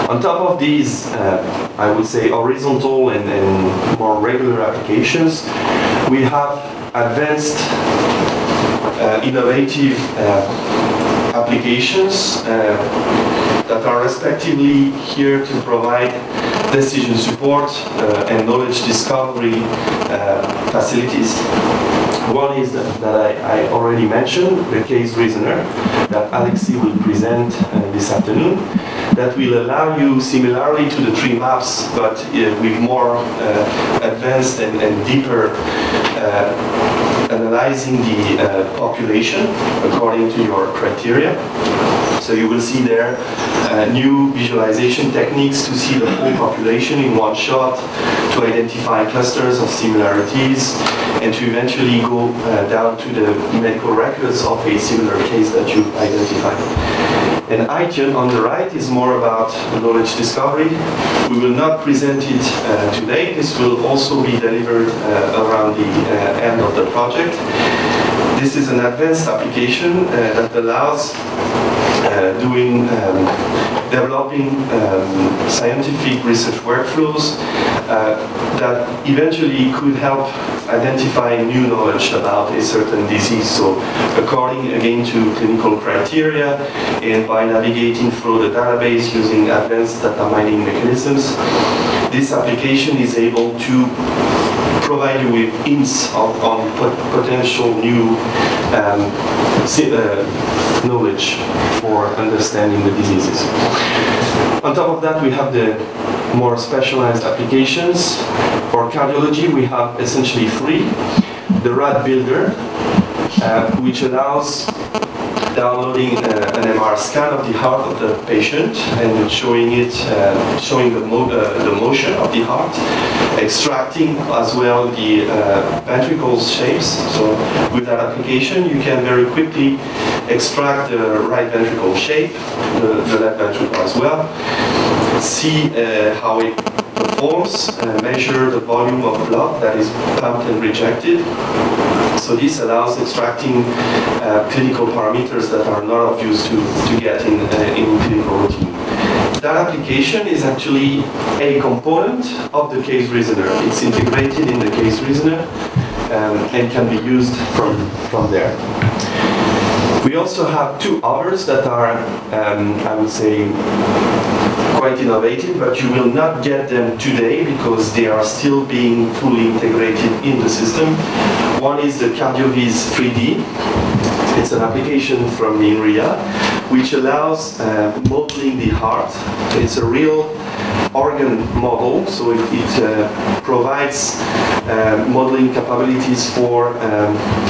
On top of these, I would say horizontal and more regular applications, we have advanced innovative applications that are respectively here to provide decision support and knowledge discovery facilities. One is that I already mentioned, the case reasoner that Alexis will present this afternoon, that will allow you, similarly to the tree maps, but with more advanced and deeper analyzing the population according to your criteria. So you will see there new visualization techniques to see the whole population in one shot, to identify clusters of similarities, and to eventually go down to the medical records of a similar case that you identified. And ITION on the right is more about knowledge discovery. We will not present it today. This will also be delivered around the end of the project. This is an advanced application that allows developing scientific research workflows that eventually could help identify new knowledge about a certain disease. So according again to clinical criteria and by navigating through the database using advanced data mining mechanisms, this application is able to provide you with hints on potential new knowledge for understanding the diseases. On top of that, we have the more specialized applications. For cardiology, we have essentially three. The RAD Builder, which allows downloading an MR scan of the heart of the patient and showing the motion of the heart, extracting as well the ventricle shapes. So with that application, you can very quickly extract the right ventricle shape, the left ventricle as well, see how it performs, measure the volume of blood that is pumped and rejected. So this allows extracting clinical parameters that are not of use to get in clinical routine. That application is actually a component of the case reasoner. It's integrated in the case reasoner and can be used from there. We also have two others that are, I would say, quite innovative, but you will not get them today because they are still being fully integrated in the system. One is the CardioVis 3D. It's an application from the INRIA, which allows modeling the heart. It's a real organ model, so it provides modeling capabilities for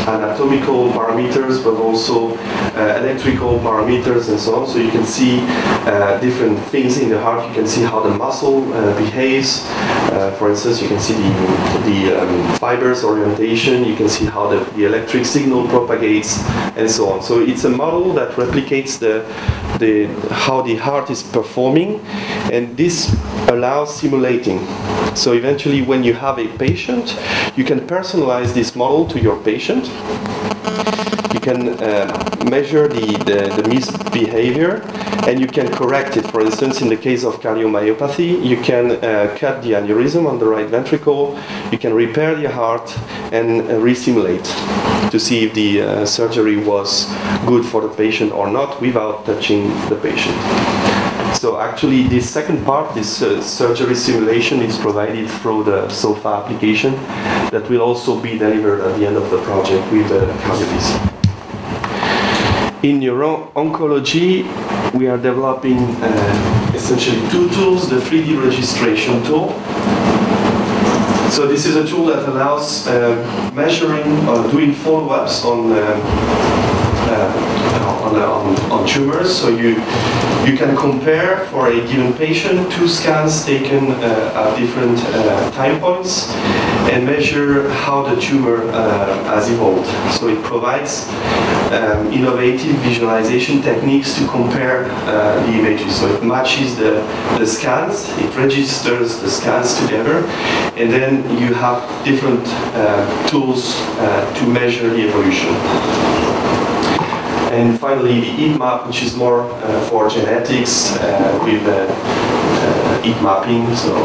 anatomical parameters, but also electrical parameters and so on. So you can see different things in the heart. You can see how the muscle behaves. For instance, you can see the fibers orientation. You can see how the electric signal propagates, and so on. So it's a model that replicates how the heart is performing, and this allows simulating. So eventually, when you have a patient, you can personalize this model to your patient. You can measure the misbehavior, and you can correct it. For instance, in the case of cardiomyopathy, you can cut the aneurysm on the right ventricle, you can repair the heart, and re-simulate to see if the surgery was good for the patient or not without touching the patient. So actually this second part, this surgery simulation, is provided through the SOFA application that will also be delivered at the end of the project with the CardioVis. In neuro-oncology, we are developing essentially two tools, the 3D registration tool. So this is a tool that allows measuring or doing follow-ups on tumors. So you can compare for a given patient two scans taken at different time points and measure how the tumor has evolved. So it provides innovative visualization techniques to compare the images. So it matches the scans, it registers the scans together, and then you have different tools to measure the evolution. And finally, the heat map, which is more for genetics with heat mapping. So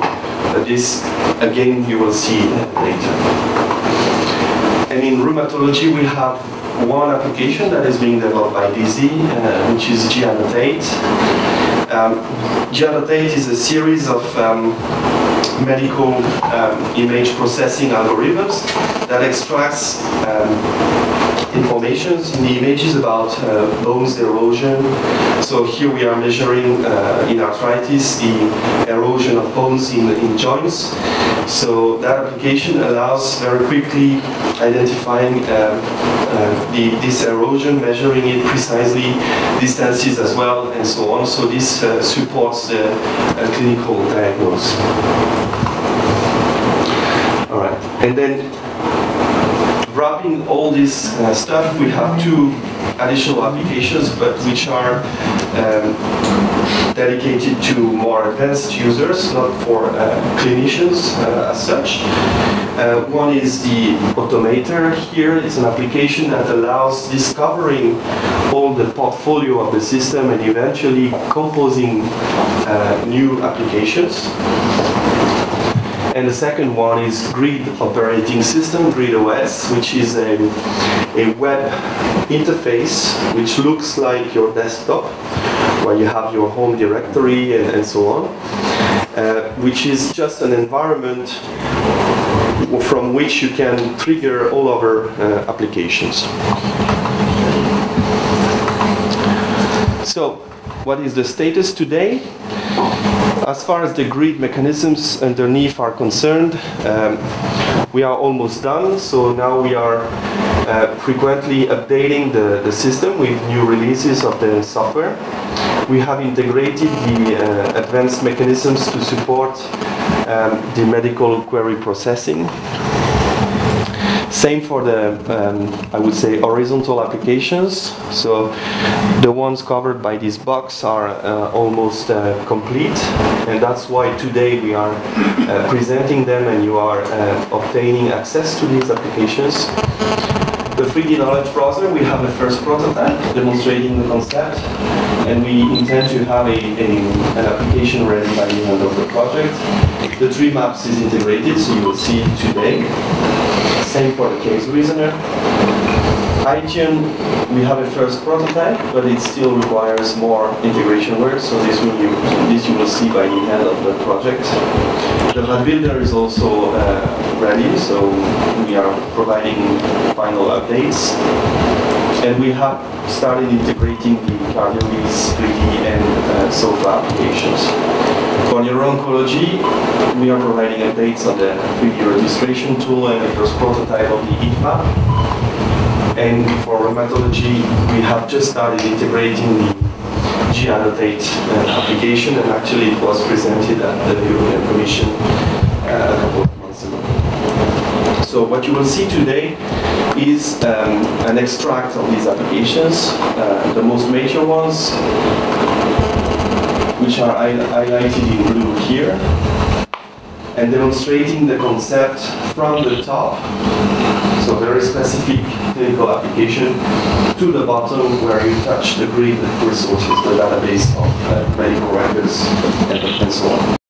this, again, you will see later. And in rheumatology, we have one application that is being developed by DZ, which is G-Annotate. G-Annotate is a series of medical image processing algorithms that extracts information in the images about bones erosion. So here we are measuring in arthritis the erosion of bones in joints. So that application allows very quickly identifying this erosion, measuring it precisely, distances as well, and so on. So this supports the clinical diagnosis. All right, and then wrapping all this stuff, we have two additional applications, but which are dedicated to more advanced users, not for clinicians as such. One is the Automator here. It's an application that allows discovering all the portfolio of the system and eventually composing new applications. And the second one is Grid Operating System, Grid OS, which is a web interface which looks like your desktop, where you have your home directory and so on, which is just an environment from which you can trigger all other applications. So, what is the status today? As far as the grid mechanisms underneath are concerned, we are almost done. So now we are frequently updating the system with new releases of the software. We have integrated the advanced mechanisms to support the medical query processing. Same for the, I would say, horizontal applications. So the ones covered by this box are almost complete, and that's why today we are presenting them and you are obtaining access to these applications. The 3D Knowledge Browser, we have a first prototype demonstrating the concept, and we intend to have an application ready by the end of the project. The tree maps is integrated, so you will see it today. Same for the case reasoner. iTunes, we have a first prototype, but it still requires more integration work, so this you will see by the end of the project. The RAD Builder is also ready, so we are providing final updates. And we have started integrating the CardioVis 3D and SOFA applications. For neuro-oncology, we are providing updates on the 3D registration tool and the first prototype of the heat map. And for rheumatology, we have just started integrating the G-Annotate application, and actually it was presented at the European Commission a couple of months ago. So what you will see today is an extract of these applications, the most major ones, which are highlighted in blue here, and demonstrating the concept from the top, so very specific clinical application, to the bottom where you touch the grid resources, the database of medical records, and so on.